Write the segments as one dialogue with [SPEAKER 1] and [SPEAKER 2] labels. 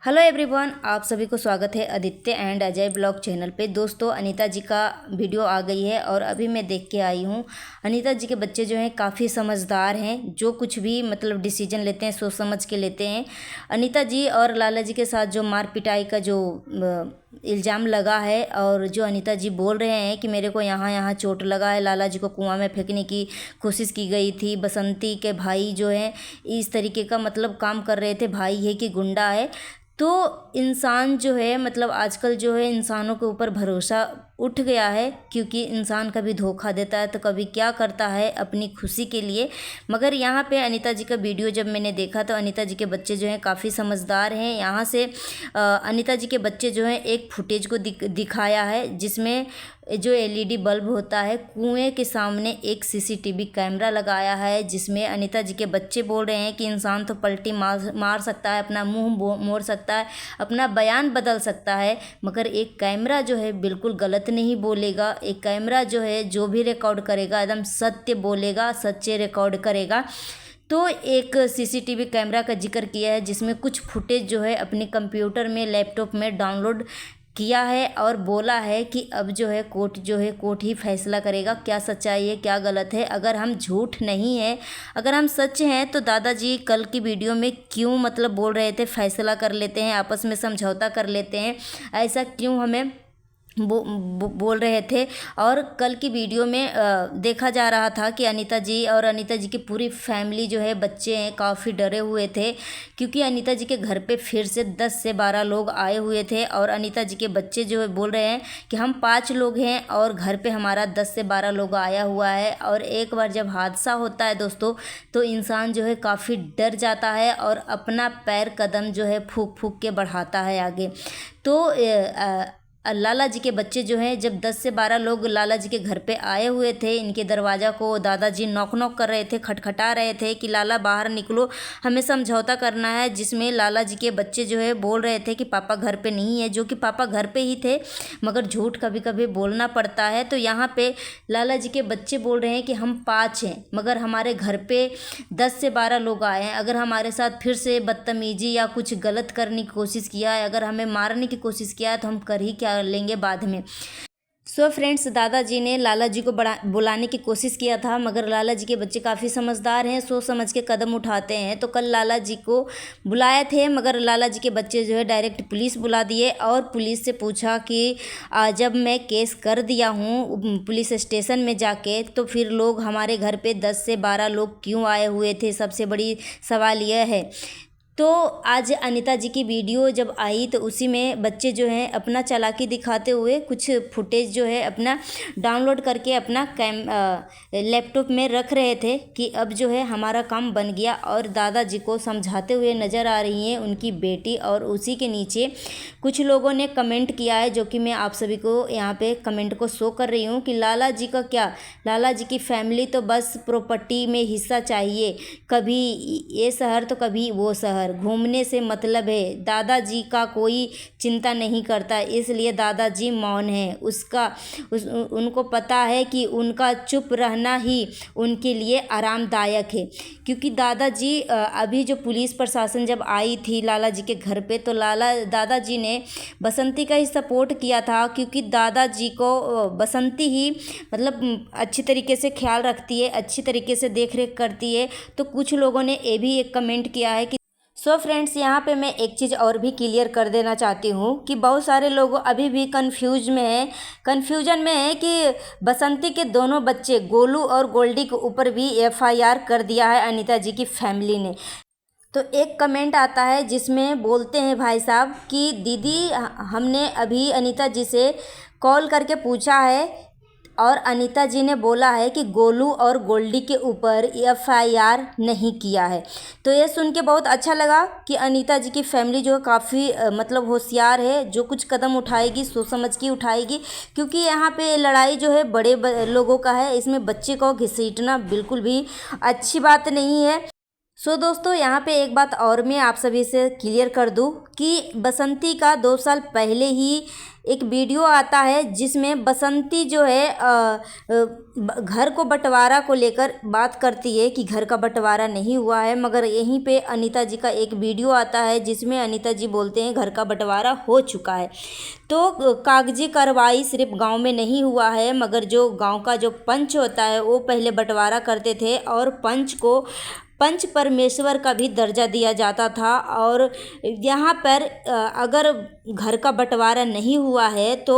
[SPEAKER 1] Hello everyone, आप सभी को स्वागत है Aditya and Ajay blog channel पे। दोस्तों, अनीता जी का वीडियो आ गई है और अभी मैं देख के आई हूँ। अनीता जी के बच्चे जो हैं काफ़ी समझदार हैं, जो कुछ भी मतलब डिसीजन लेते हैं सोच समझ के लेते हैं। अनीता जी और लाला जी के साथ जो मार पिटाई का जो इल्ज़ाम लगा है और जो अनीता जी बोल रहे हैं कि मेरे को यहाँ यहाँ चोट लगा है, लाला जी को कुआं में फेंकने की कोशिश की गई थी, बसंती के भाई जो हैं इस तरीके का मतलब काम कर रहे थे, भाई है कि गुंडा है। तो इंसान जो है मतलब आजकल जो है इंसानों के ऊपर भरोसा उठ गया है, क्योंकि इंसान कभी धोखा देता है तो कभी क्या करता है अपनी खुशी के लिए। मगर यहाँ पे अनीता जी का वीडियो जब मैंने देखा तो अनीता जी के बच्चे जो हैं काफ़ी समझदार हैं। यहाँ से अनीता जी के बच्चे जो हैं एक फुटेज को दिखाया है, जिसमें जो एलईडी बल्ब होता है, कुएं के सामने एक सीसीटीवी कैमरा लगाया है, जिसमें अनीता जी के बच्चे बोल रहे हैं कि इंसान तो पलटी मार सकता है, अपना मुंह मोड़ सकता है, अपना बयान बदल सकता है, मगर एक कैमरा जो है बिल्कुल गलत नहीं बोलेगा। एक कैमरा जो है जो भी रिकॉर्ड करेगा एकदम सत्य बोलेगा, सच्चे रिकॉर्ड करेगा। तो एक सीसीटीवी कैमरा का जिक्र किया है, जिसमें कुछ फुटेज जो है अपने कंप्यूटर में लैपटॉप में डाउनलोड किया है और बोला है कि अब जो है कोर्ट ही फैसला करेगा क्या सच्चाई है क्या गलत है। अगर हम झूठ नहीं है, अगर हम सच हैं तो दादाजी कल की वीडियो में क्यों मतलब बोल रहे थे फैसला कर लेते हैं, आपस में समझौता कर लेते हैं, ऐसा क्यों हमें बोल रहे थे। और कल की वीडियो में देखा जा रहा था कि अनीता जी और अनीता जी की पूरी फैमिली जो है, बच्चे हैं, काफ़ी डरे हुए थे, क्योंकि अनीता जी के घर पे फिर से 10 से 12 लोग आए हुए थे। और अनीता जी के बच्चे जो है बोल रहे हैं कि हम 5 लोग हैं और घर पे हमारा 10 से 12 लोग आया हुआ है। और एक बार जब हादसा होता है दोस्तों, तो इंसान जो है काफ़ी डर जाता है और अपना पैर कदम जो है फूक फूक के बढ़ाता है आगे। तो लाला जी के बच्चे जो हैं, जब 10 से 12 लोग लाला जी के घर पे आए हुए थे, इनके दरवाज़ा को दादाजी नॉक नॉक कर रहे थे, खटखटा रहे थे कि लाला बाहर निकलो, हमें समझौता करना है। जिसमें लाला जी के बच्चे जो है बोल रहे थे कि पापा घर पे नहीं है, जो कि पापा घर पे ही थे, मगर झूठ कभी कभी बोलना पड़ता है। तो यहाँ पे लाला जी के बच्चे बोल रहे हैं कि हम 5 हैं, मगर हमारे घर पे 10 से 12 लोग आए हैं, अगर हमारे साथ फिर से बदतमीजी या कुछ गलत करने की कोशिश किया है, अगर हमें मारने की कोशिश किया है, तो हम कर ही क्या लेंगे बाद में। सो फ्रेंड्स, दादाजी ने लाला जी को बुलाने की कोशिश किया था, मगर लाला जी के बच्चे काफ़ी समझदार हैं, सोच समझ के कदम उठाते हैं। तो कल लाला जी को बुलाए थे, मगर लाला जी के बच्चे जो है डायरेक्ट पुलिस बुला दिए और पुलिस से पूछा कि जब मैं केस कर दिया हूँ पुलिस स्टेशन में जाके, तो फिर लोग हमारे घर पे 10 से 12 लोग क्यों आए हुए थे, सबसे बड़ी सवाल यह है। तो आज अनीता जी की वीडियो जब आई तो उसी में बच्चे जो हैं अपना चालाकी दिखाते हुए कुछ फुटेज जो है अपना डाउनलोड करके अपना लैपटॉप में रख रहे थे कि अब जो है हमारा काम बन गया। और दादाजी को समझाते हुए नज़र आ रही हैं उनकी बेटी। और उसी के नीचे कुछ लोगों ने कमेंट किया है, जो कि मैं आप सभी को यहाँ पे कमेंट को शो कर रही हूँ कि लाला जी का क्या, लाला जी की फैमिली तो बस प्रॉपर्टी में हिस्सा चाहिए, कभी ये शहर तो कभी वो शहर, घूमने से मतलब है। दादाजी का कोई चिंता नहीं करता, इसलिए दादाजी मौन है। उनको पता है कि उनका चुप रहना ही उनके लिए आरामदायक है, क्योंकि दादाजी अभी जो पुलिस प्रशासन जब आई थी लाला जी के घर पे, तो दादाजी ने बसंती का ही सपोर्ट किया था, क्योंकि दादाजी को बसंती ही मतलब अच्छी तरीके से ख्याल रखती है, अच्छी तरीके से देख रेख करती है। तो कुछ लोगों ने ये भी एक कमेंट किया है कि सो फ्रेंड्स, यहाँ पे मैं एक चीज़ और भी क्लियर कर देना चाहती हूँ कि बहुत सारे लोग अभी भी कन्फ्यूजन में है कि बसंती के दोनों बच्चे गोलू और गोल्डी के ऊपर भी एफआईआर कर दिया है अनीता जी की फैमिली ने। तो एक कमेंट आता है जिसमें बोलते हैं भाई साहब कि दीदी, हमने अभी अनीता जी से कॉल करके पूछा है और अनीता जी ने बोला है कि गोलू और गोल्डी के ऊपर एफआईआर नहीं किया है। तो ये सुन के बहुत अच्छा लगा कि अनीता जी की फैमिली जो है काफ़ी मतलब होशियार है, जो कुछ कदम उठाएगी सोच समझ के उठाएगी, क्योंकि यहाँ पे लड़ाई जो है लोगों का है, इसमें बच्चे को घसीटना बिल्कुल भी अच्छी बात नहीं है। सो दोस्तों यहाँ पे एक बात और मैं आप सभी से क्लियर कर दूँ कि बसंती का 2 साल पहले ही एक वीडियो आता है जिसमें बसंती जो है घर को बंटवारा को लेकर बात करती है कि घर का बंटवारा नहीं हुआ है, मगर यहीं पे अनीता जी का एक वीडियो आता है जिसमें अनीता जी बोलते हैं घर का बंटवारा हो चुका है। तो कागजी कार्रवाई सिर्फ गांव में नहीं हुआ है, मगर जो गांव का जो पंच होता है वो पहले बंटवारा करते थे और पंच को पंच परमेश्वर का भी दर्जा दिया जाता था। और यहाँ पर अगर घर का बंटवारा नहीं हुआ है तो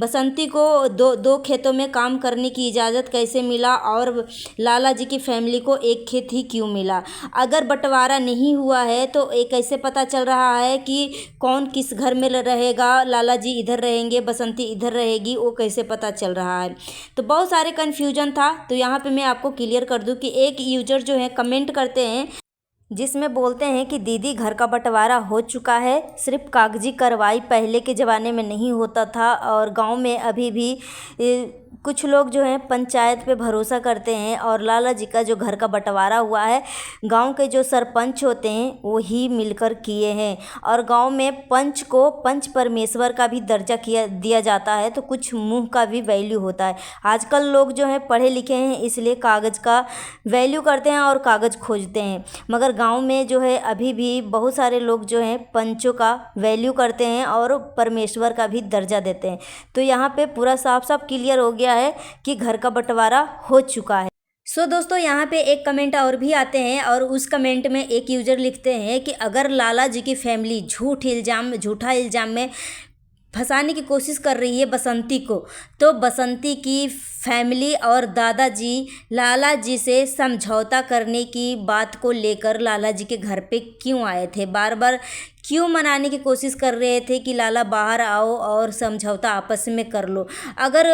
[SPEAKER 1] बसंती को दो खेतों में काम करने की इजाज़त कैसे मिला और लाला जी की फैमिली को एक खेत ही क्यों मिला? अगर बंटवारा नहीं हुआ है तो ये कैसे पता चल रहा है कि कौन किस घर में रहेगा? लाला जी इधर रहेंगे, बसंती इधर रहेगी, वो कैसे पता चल रहा है? तो बहुत सारे कन्फ्यूजन था। तो यहाँ पे मैं आपको क्लियर कर दूँ कि एक यूजर जो है कमेंट करते हैं जिसमें बोलते हैं कि दीदी घर का बंटवारा हो चुका है, सिर्फ कागजी कार्रवाई पहले के ज़माने में नहीं होता था और गांव में अभी भी कुछ लोग जो हैं पंचायत पे भरोसा करते हैं और लाला जी का जो घर का बंटवारा हुआ है गांव के जो सरपंच होते हैं वो ही मिलकर किए हैं और गांव में पंच को पंच परमेश्वर का भी दर्जा दिया जाता है। तो कुछ मुंह का भी वैल्यू होता है। आजकल लोग जो हैं पढ़े लिखे हैं इसलिए कागज़ का वैल्यू करते हैं और कागज़ खोजते हैं, मगर गांव में जो है अभी भी बहुत सारे लोग जो हैं पंचों का वैल्यू करते हैं और परमेश्वर का भी दर्जा देते हैं। तो यहाँ पे पूरा साफ साफ क्लियर हो गया है कि घर का बंटवारा हो चुका है। सो दोस्तों यहाँ पे एक कमेंट और भी आते हैं और उस कमेंट में एक यूज़र लिखते हैं कि अगर लाला जी की फैमिली झूठा इल्ज़ाम में फंसाने की कोशिश कर रही है बसंती को, तो बसंती की फैमिली और दादाजी लाला जी से समझौता करने की बात को लेकर लाला जी के घर पे क्यों आए थे? बार बार क्यों मनाने की कोशिश कर रहे थे कि लाला बाहर आओ और समझौता आपस में कर लो? अगर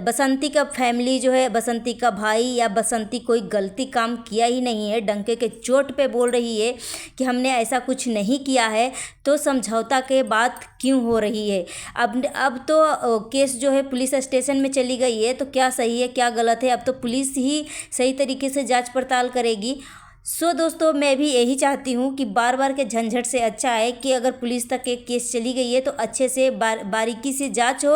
[SPEAKER 1] बसंती का फैमिली जो है, बसंती का भाई या बसंती कोई गलती काम किया ही नहीं है, डंके के चोट पे बोल रही है कि हमने ऐसा कुछ नहीं किया है, तो समझौता के बात क्यों हो रही है? अब तो केस जो है पुलिस स्टेशन में चली गई है, तो क्या सही है क्या गलत है अब तो पुलिस ही सही तरीके से जांच पड़ताल करेगी। सो दोस्तों मैं भी यही चाहती हूँ कि बार बार के झंझट से अच्छा है कि अगर पुलिस तक एक केस चली गई है तो अच्छे से बारीकी से जांच हो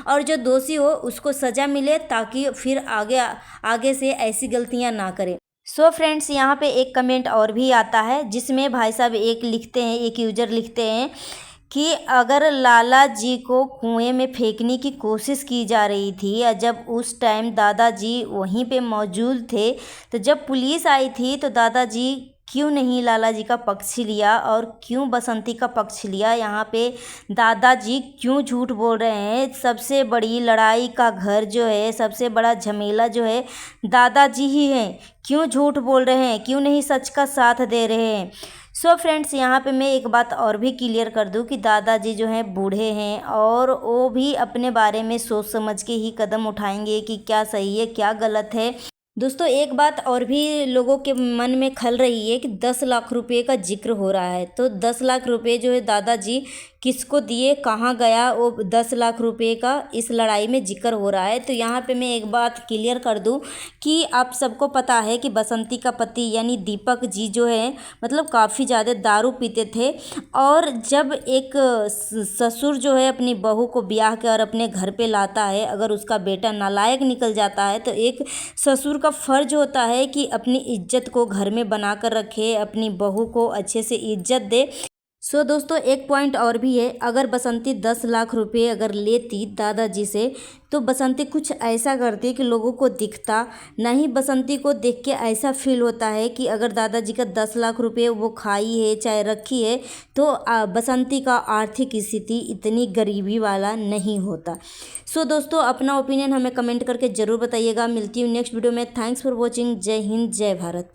[SPEAKER 1] और जो दोषी हो उसको सज़ा मिले ताकि फिर आगे से ऐसी गलतियाँ ना करें। सो फ्रेंड्स यहाँ पे एक कमेंट और भी आता है जिसमें भाई साहब एक यूज़र लिखते हैं कि अगर लाला जी को कुएं में फेंकने की कोशिश की जा रही थी और जब उस टाइम दादाजी वहीं पे मौजूद थे, तो जब पुलिस आई थी तो दादाजी क्यों नहीं लाला जी का पक्ष लिया और क्यों बसंती का पक्ष लिया? यहाँ पे दादाजी क्यों झूठ बोल रहे हैं? सबसे बड़ी लड़ाई का घर जो है, सबसे बड़ा झमेला जो है दादाजी ही हैं। क्यों झूठ बोल रहे हैं? क्यों नहीं सच का साथ दे रहे हैं? सो फ्रेंड्स यहाँ पे मैं एक बात और भी क्लियर कर दूँ कि दादाजी जो हैं बूढ़े हैं और वो भी अपने बारे में सोच समझ के ही कदम उठाएंगे कि क्या सही है क्या गलत है। दोस्तों एक बात और भी लोगों के मन में खल रही है कि 10 लाख रुपए का जिक्र हो रहा है, तो 10 लाख रुपए जो है दादाजी किसको दिए, कहाँ गया वो 10 लाख रुपए का इस लड़ाई में जिक्र हो रहा है। तो यहाँ पे मैं एक बात क्लियर कर दूँ कि आप सबको पता है कि बसंती का पति यानी दीपक जी जो है मतलब काफ़ी ज़्यादा दारू पीते थे और जब एक ससुर जो है अपनी बहू को ब्याह कर अपने घर पे लाता है, अगर उसका बेटा नालायक निकल जाता है तो एक ससुर का फ़र्ज होता है कि अपनी इज्जत को घर में बना कर रखे, अपनी बहू को अच्छे से इज्जत दे। सो दोस्तों एक पॉइंट और भी है, अगर बसंती 10 लाख रुपए अगर लेती दादाजी से तो बसंती कुछ ऐसा करती कि लोगों को दिखता नहीं। बसंती को देख के ऐसा फील होता है कि अगर दादाजी का 10 लाख रुपए वो खाई है चाहे रखी है तो बसंती का आर्थिक स्थिति इतनी गरीबी वाला नहीं होता। सो दोस्तों अपना ओपिनियन हमें कमेंट करके ज़रूर बताइएगा। मिलती हूँ नेक्स्ट वीडियो में। Thanks for watching. जय हिंद जय भारत।